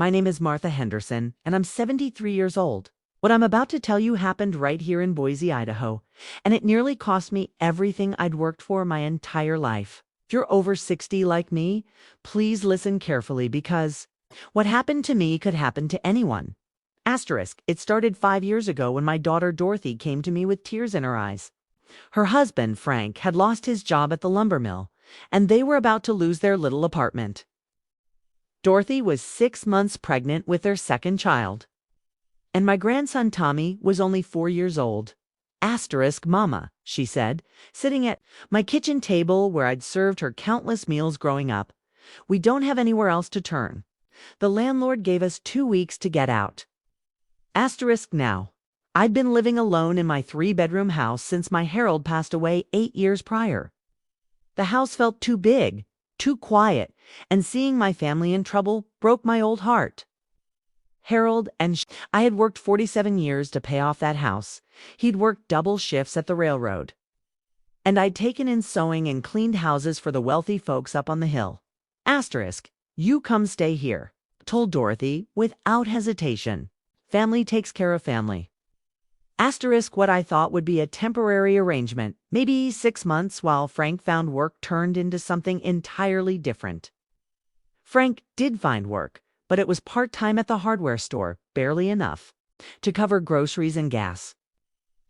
My name is Martha Henderson, and I'm 73 years old. What I'm about to tell you happened right here in Boise, Idaho, and it nearly cost me everything I'd worked for my entire life. If you're over 60 like me, please listen carefully because what happened to me could happen to anyone. Asterisk, it started 5 years ago when my daughter Dorothy came to me with tears in her eyes. Her husband, Frank, had lost his job at the lumber mill, and they were about to lose their little apartment. Dorothy was 6 months pregnant with their second child, and my grandson Tommy was only 4 years old. Asterisk, Mama, she said, sitting at my kitchen table where I'd served her countless meals growing up. We don't have anywhere else to turn. The landlord gave us 2 weeks to get out. Asterisk now. I'd been living alone in my 3-bedroom house since my Harold passed away 8 years prior. The house felt too big, too quiet, and seeing my family in trouble broke my old heart. Harold and I had worked 47 years to pay off that house. He'd worked double shifts at the railroad. And I'd taken in sewing and cleaned houses for the wealthy folks up on the hill. Asterisk, you come stay here, told Dorothy without hesitation. Family takes care of family. Asterisk, what I thought would be a temporary arrangement, maybe 6 months while Frank found work, turned into something entirely different. Frank did find work, but it was part-time at the hardware store, barely enough to cover groceries and gas.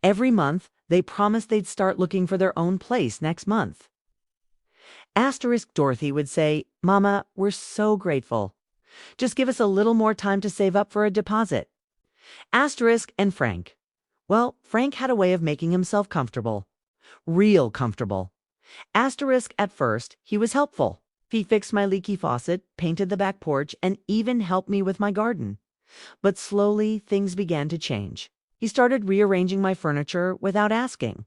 Every month, they promised they'd start looking for their own place next month. Asterisk, Dorothy would say, Mama, we're so grateful. Just give us a little more time to save up for a deposit. Asterisk, and Frank. Well, Frank had a way of making himself comfortable. Real comfortable. Asterisk, at first, he was helpful. He fixed my leaky faucet, painted the back porch, and even helped me with my garden. But slowly, things began to change. He started rearranging my furniture without asking.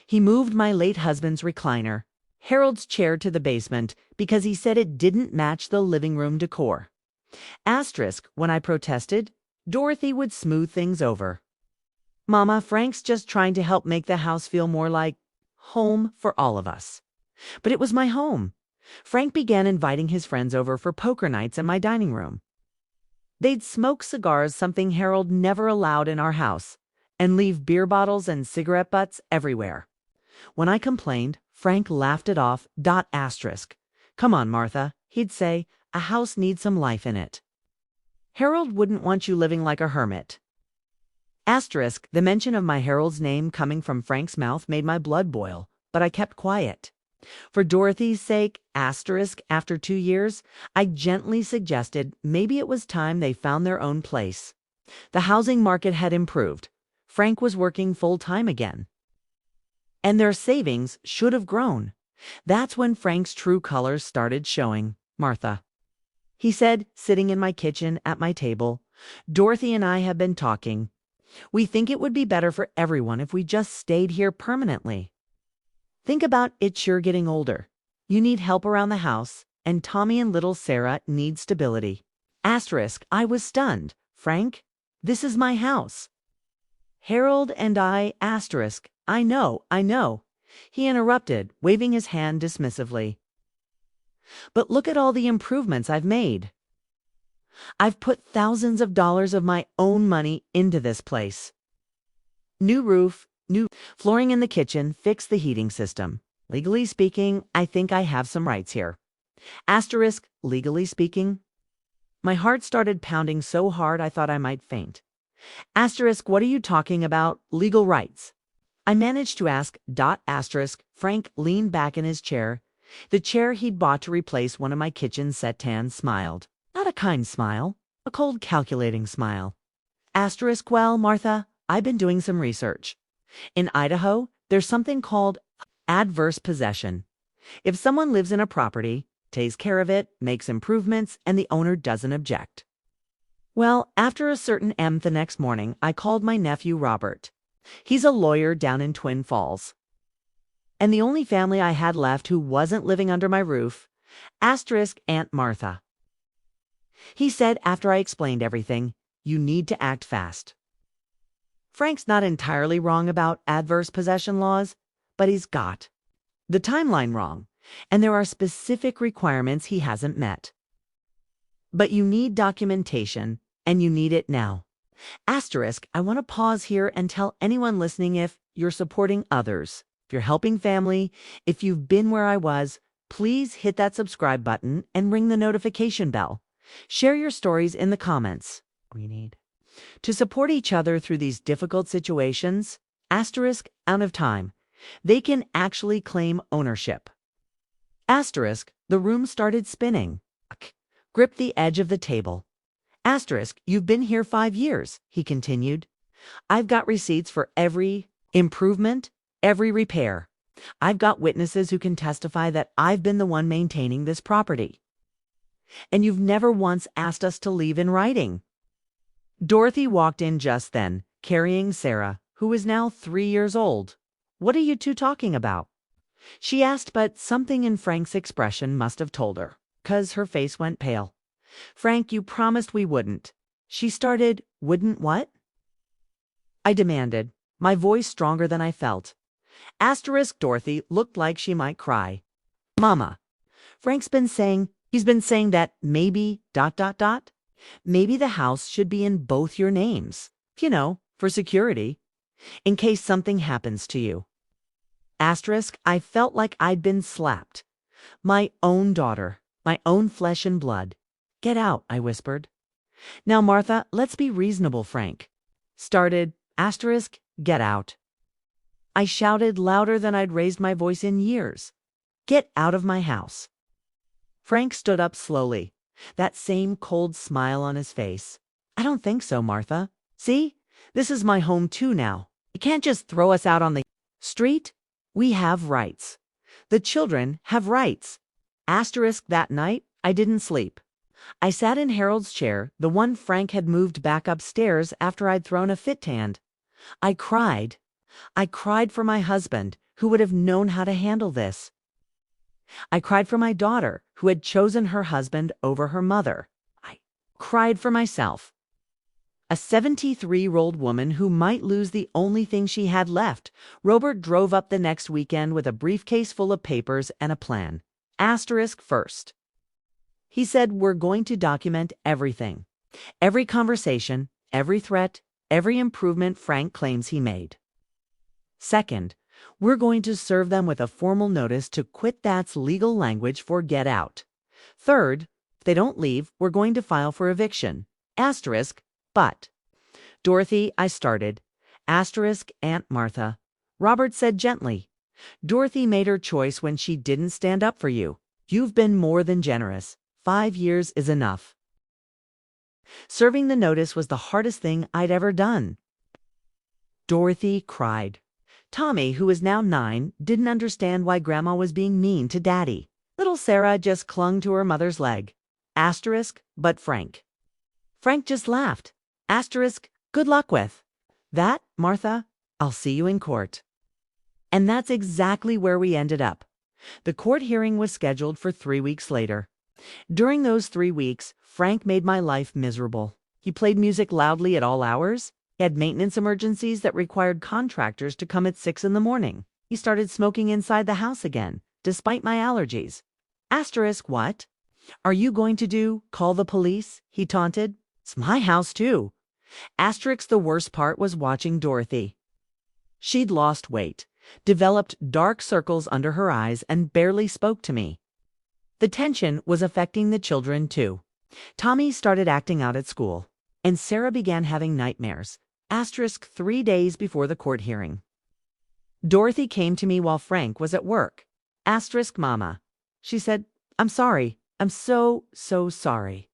He moved my late husband's recliner, Harold's chair, to the basement because he said it didn't match the living room decor. Asterisk, when I protested, Dorothy would smooth things over. Mama, Frank's just trying to help make the house feel more like home for all of us. But it was my home. Frank began inviting his friends over for poker nights in my dining room. They'd smoke cigars, something Harold never allowed in our house, and leave beer bottles and cigarette butts everywhere. When I complained, Frank laughed it off. Asterisk. Come on, Martha, he'd say, a house needs some life in it. Harold wouldn't want you living like a hermit. Asterisk, the mention of my Harold's name coming from Frank's mouth made my blood boil, but I kept quiet. For Dorothy's sake, asterisk, after 2 years, I gently suggested maybe it was time they found their own place. The housing market had improved. Frank was working full-time again. And their savings should have grown. That's when Frank's true colors started showing, Martha. He said, sitting in my kitchen at my table, Dorothy and I have been talking. We think it would be better for everyone if we just stayed here permanently. Think about it, you're getting older. You need help around the house, and Tommy and little Sarah need stability. Asterisk, I was stunned. Frank, this is my house. Harold and I, asterisk, I know. He interrupted, waving his hand dismissively. But look at all the improvements I've made. I've put thousands of dollars of my own money into this place. New roof, new flooring in the kitchen, fixed the heating system. Legally speaking, I think I have some rights here. Asterisk, legally speaking. My heart started pounding so hard I thought I might faint. Asterisk, what are you talking about? Legal rights. I managed to ask. Asterisk, Frank leaned back in his chair. The chair he'd bought to replace one of my kitchen settees, smiled. Not a kind smile, a cold, calculating smile. Asterisk, well, Martha, I've been doing some research. In Idaho, there's something called adverse possession. If someone lives in a property, takes care of it, makes improvements, and the owner doesn't object. Well, after a certain the next morning, I called my nephew Robert. He's a lawyer down in Twin Falls. And the only family I had left who wasn't living under my roof, asterisk, Aunt Martha. He said after I explained everything, you need to act fast. Frank's not entirely wrong about adverse possession laws, but he's got the timeline wrong, and there are specific requirements he hasn't met. But you need documentation, and you need it now. Asterisk, I want to pause here and tell anyone listening, if you're supporting others, if you're helping family, if you've been where I was, please hit that subscribe button and ring the notification bell. Share your stories in the comments. We need to support each other through these difficult situations. Asterisk, out of time. They can actually claim ownership. Asterisk, the room started spinning. Grip the edge of the table. Asterisk, you've been here 5 years, he continued. I've got receipts for every improvement, every repair. I've got witnesses who can testify that I've been the one maintaining this property. And you've never once asked us to leave in writing. Dorothy walked in just then, carrying Sarah, who was now 3 years old. What are you two talking about? She asked, but something in Frank's expression must have told her, 'cause her face went pale. Frank, you promised we wouldn't. She started. Wouldn't what? I demanded, my voice stronger than I felt. Asterisk, Dorothy looked like she might cry. Mama, Frank's been saying, he's been saying that maybe, ... maybe the house should be in both your names. You know, for security. In case something happens to you. Asterisk, I felt like I'd been slapped. My own daughter, my own flesh and blood. Get out, I whispered. Now, Martha, let's be reasonable, Frank. Started, asterisk, get out. I shouted louder than I'd raised my voice in years. Get out of my house. Frank stood up slowly, that same cold smile on his face. I don't think so, Martha. See, this is my home too now. You can't just throw us out on the street. We have rights. The children have rights. Asterisk, that night, I didn't sleep. I sat in Harold's chair, the one Frank had moved back upstairs after I'd thrown a fit hand. I cried. I cried for my husband, who would have known how to handle this. I cried for my daughter, who had chosen her husband over her mother. I cried for myself. A 73-year-old woman who might lose the only thing she had left. Robert drove up the next weekend with a briefcase full of papers and a plan. Asterisk first. He said, we're going to document everything. Every conversation, every threat, every improvement Frank claims he made. Second, we're going to serve them with a formal notice to quit. That's legal language for get out. Third, if they don't leave, we're going to file for eviction. Asterisk, but. Dorothy, I started. Asterisk, Aunt Martha. Robert said gently. Dorothy made her choice when she didn't stand up for you. You've been more than generous. 5 years is enough. Serving the notice was the hardest thing I'd ever done. Dorothy cried. Tommy, who was now 9, didn't understand why Grandma was being mean to Daddy. Little Sarah just clung to her mother's leg. Asterisk, but Frank. Frank just laughed. Asterisk, good luck with that, Martha. I'll see you in court. And that's exactly where we ended up. The court hearing was scheduled for 3 weeks later. During those 3 weeks, Frank made my life miserable. He played music loudly at all hours. He had maintenance emergencies that required contractors to come at 6 in the morning. He started smoking inside the house again, despite my allergies. Asterisk, what? Are you going to do? Call the police? He taunted. It's my house too. Asterisk, the worst part was watching Dorothy. She'd lost weight, developed dark circles under her eyes, and barely spoke to me. The tension was affecting the children too. Tommy started acting out at school, and Sarah began having nightmares. Asterisk, 3 days before the court hearing. Dorothy came to me while Frank was at work. Asterisk, Mama. She said, I'm sorry. I'm so sorry.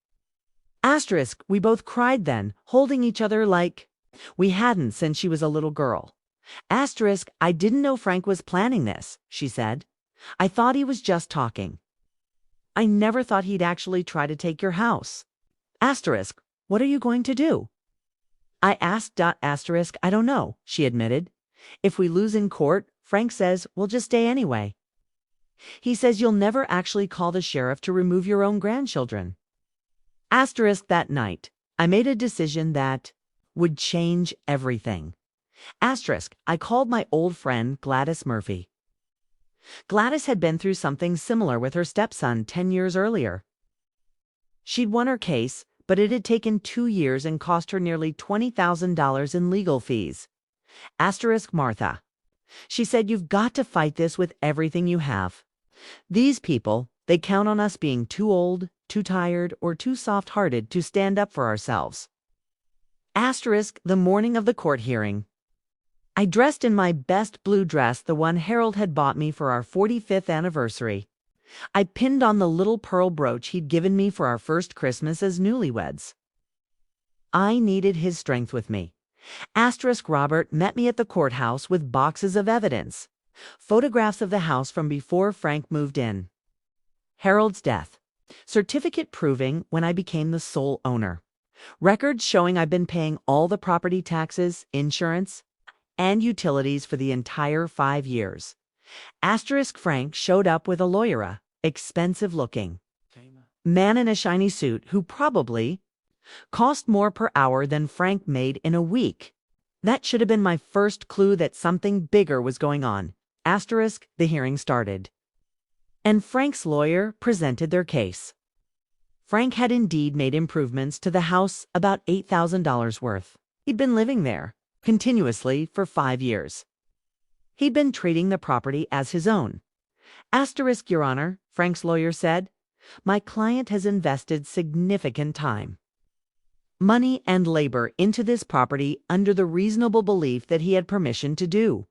Asterisk, we both cried then, holding each other like we hadn't since she was a little girl. Asterisk, I didn't know Frank was planning this, she said. I thought he was just talking. I never thought he'd actually try to take your house. Asterisk, what are you going to do? I asked. Asterisk, I don't know, she admitted. If we lose in court, Frank says we'll just stay anyway. He says you'll never actually call the sheriff to remove your own grandchildren. Asterisk, that night, I made a decision that would change everything. Asterisk, I called my old friend Gladys Murphy. Gladys had been through something similar with her stepson 10 years earlier. She'd won her case, but it had taken 2 years and cost her nearly $20,000 in legal fees. Asterisk Martha. She said, "You've got to fight this with everything you have. These people, they count on us being too old, too tired, or too soft-hearted to stand up for ourselves." Asterisk the morning of the court hearing. I dressed in my best blue dress, the one Harold had bought me for our 45th anniversary. I pinned on the little pearl brooch he'd given me for our first Christmas as newlyweds. I needed his strength with me. Asterisk Robert met me at the courthouse with boxes of evidence. Photographs of the house from before Frank moved in. Harold's death. Certificate proving when I became the sole owner. Records showing I've been paying all the property taxes, insurance, and utilities for the entire 5 years. Asterisk Frank showed up with a lawyer, expensive looking man in a shiny suit who probably cost more per hour than Frank made in a week. That should have been my first clue that something bigger was going on. Asterisk the hearing started. And Frank's lawyer presented their case. Frank had indeed made improvements to the house, about $8,000 worth. He'd been living there continuously for 5 years. He'd been treating the property as his own. Asterisk, Your Honor, Frank's lawyer said, "My client has invested significant time, money, and labor into this property under the reasonable belief that he had permission to do.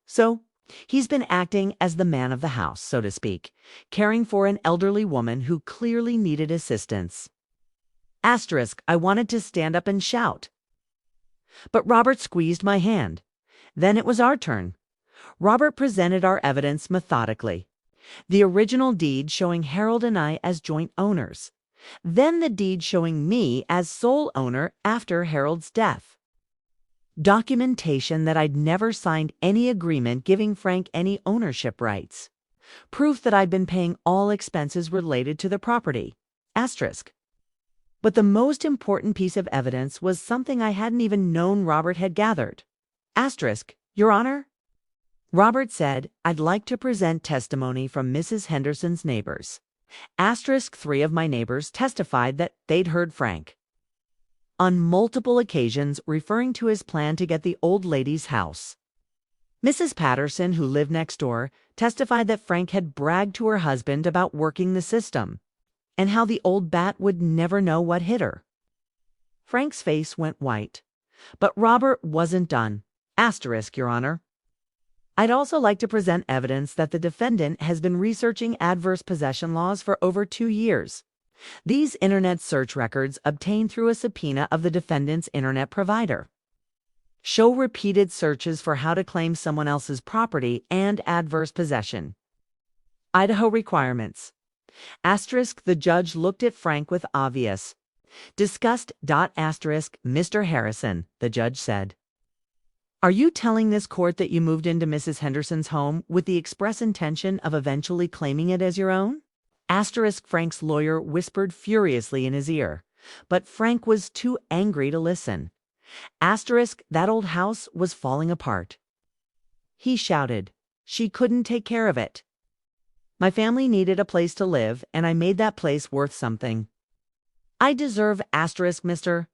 So, he's been acting as the man of the house, so to speak, caring for an elderly woman who clearly needed assistance." Asterisk, I wanted to stand up and shout, but Robert squeezed my hand. Then it was our turn. Robert presented our evidence methodically. The original deed showing Harold and I as joint owners. Then the deed showing me as sole owner after Harold's death. Documentation that I'd never signed any agreement giving Frank any ownership rights. Proof that I'd been paying all expenses related to the property. Asterisk. But the most important piece of evidence was something I hadn't even known Robert had gathered. Asterisk, Your Honor? Robert said, "I'd like to present testimony from Mrs. Henderson's neighbors." Asterisk 3 of my neighbors testified that they'd heard Frank on multiple occasions referring to his plan to get the old lady's house. Mrs. Patterson, who lived next door, testified that Frank had bragged to her husband about working the system and how the old bat would never know what hit her. Frank's face went white, but Robert wasn't done. Asterisk, Your Honor. I'd also like to present evidence that the defendant has been researching adverse possession laws for over 2 years. These internet search records, obtained through a subpoena of the defendant's internet provider, show repeated searches for how to claim someone else's property and adverse possession. Idaho requirements. Asterisk, the judge looked at Frank with obvious disgust. Asterisk, Mr. Harrison, the judge said, "Are you telling this court that you moved into Mrs. Henderson's home with the express intention of eventually claiming it as your own?" Asterisk, Frank's lawyer whispered furiously in his ear, but Frank was too angry to listen. Asterisk, that old house was falling apart. He shouted, "She couldn't take care of it. My family needed a place to live, and I made that place worth something. I deserve." Asterisk, Mr.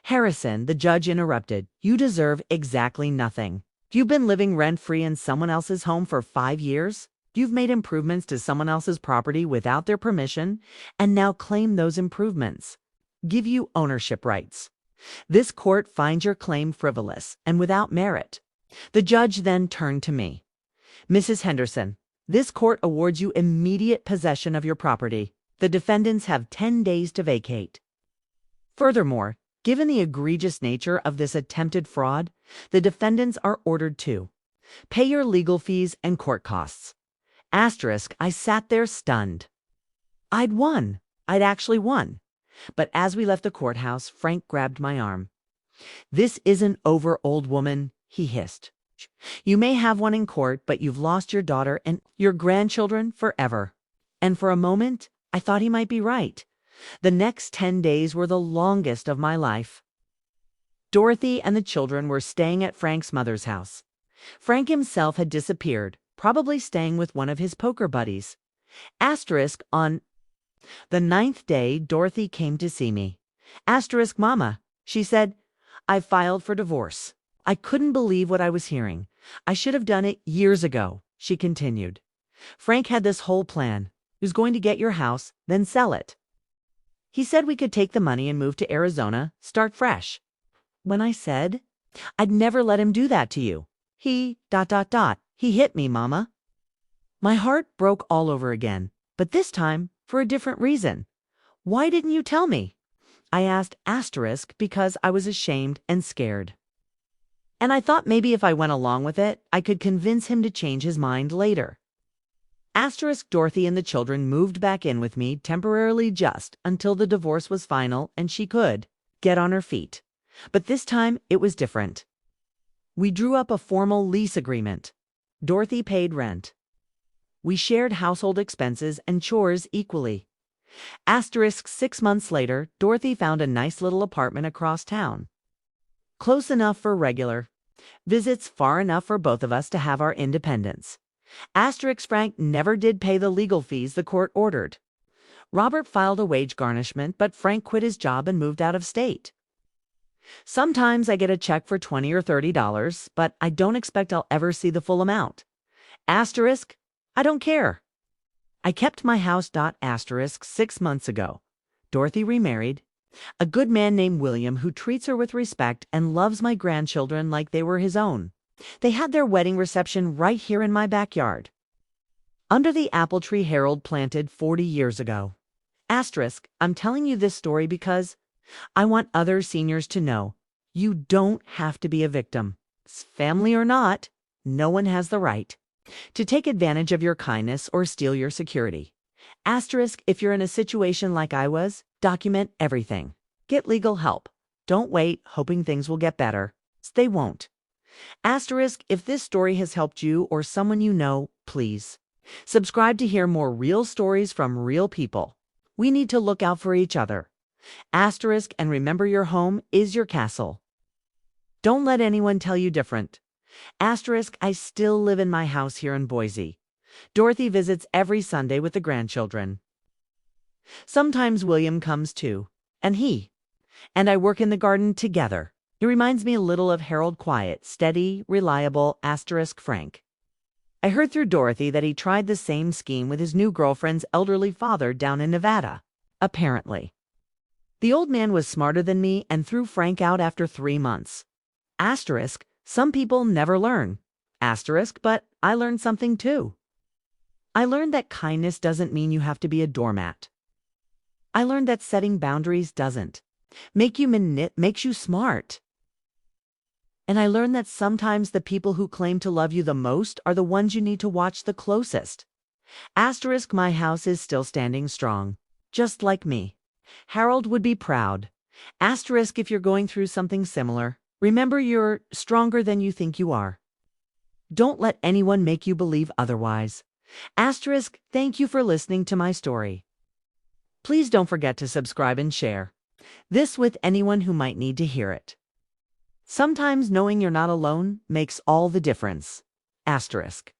Harrison, the judge interrupted, "You deserve exactly nothing. You've been living rent-free in someone else's home for 5 years. You've made improvements to someone else's property without their permission, and now claim those improvements give you ownership rights. This court finds your claim frivolous and without merit." The judge then turned to me. "Mrs. Henderson, this court awards you immediate possession of your property. The defendants have 10 days to vacate. Furthermore, given the egregious nature of this attempted fraud, the defendants are ordered to pay your legal fees and court costs." Asterisk, I sat there stunned. I'd won. I'd actually won. But as we left the courthouse, Frank grabbed my arm. "This isn't over, old woman," he hissed. "You may have won in court, but you've lost your daughter and your grandchildren forever." And for a moment, I thought he might be right. The next 10 days were the longest of my life. Dorothy and the children were staying at Frank's mother's house. Frank himself had disappeared, probably staying with one of his poker buddies. Asterisk on The ninth day, Dorothy came to see me. Asterisk Mama, she said, I filed for divorce. I couldn't believe what I was hearing. I should have done it years ago, she continued. Frank had this whole plan. He was going to get your house, then sell it. He said we could take the money and move to Arizona, start fresh. When I said, I'd never let him do that to you. He hit me, Mama. My heart broke all over again, but this time for a different reason. Why didn't you tell me? I asked asterisk because I was ashamed and scared. And I thought maybe if I went along with it, I could convince him to change his mind later. Asterisk Dorothy and the children moved back in with me temporarily just until the divorce was final and she could get on her feet. But this time it was different. We drew up a formal lease agreement. Dorothy paid rent. We shared household expenses and chores equally. Asterisk 6 months later, Dorothy found a nice little apartment across town. Close enough for regular visits, far enough for both of us to have our independence. Asterisk Frank never did pay the legal fees the court ordered. Robert filed a wage garnishment, but Frank quit his job and moved out of state. Sometimes I get a check for $20 or $30, but I don't expect I'll ever see the full amount. Asterisk, I don't care. I kept my house. Asterisk 6 months ago. Dorothy remarried. A good man named William who treats her with respect and loves my grandchildren like they were his own. They had their wedding reception right here in my backyard, under the apple tree Harold planted 40 years ago. Asterisk, I'm telling you this story because I want other seniors to know you don't have to be a victim. Family or not, no one has the right to take advantage of your kindness or steal your security. Asterisk, if you're in a situation like I was, document everything. Get legal help. Don't wait, hoping things will get better. They won't. Asterisk, if this story has helped you or someone you know, please subscribe to hear more real stories from real people. We need to look out for each other. Asterisk, and remember your home is your castle. Don't let anyone tell you different. Asterisk, I still live in my house here in Boise. Dorothy visits every Sunday with the grandchildren. Sometimes William comes too, and he and I work in the garden together. He reminds me a little of Harold Quiet, steady, reliable, asterisk Frank. I heard through Dorothy that he tried the same scheme with his new girlfriend's elderly father down in Nevada, apparently. The old man was smarter than me and threw Frank out after 3 months. Asterisk, some people never learn. Asterisk, but I learned something too. I learned that kindness doesn't mean you have to be a doormat. I learned that setting boundaries doesn't makes you smart. And I learned that sometimes the people who claim to love you the most are the ones you need to watch the closest. Asterisk, my house is still standing strong, just like me. Harold would be proud. Asterisk, if you're going through something similar, remember you're stronger than you think you are. Don't let anyone make you believe otherwise. Asterisk, thank you for listening to my story. Please don't forget to subscribe and share this with anyone who might need to hear it. Sometimes knowing you're not alone makes all the difference. Asterisk.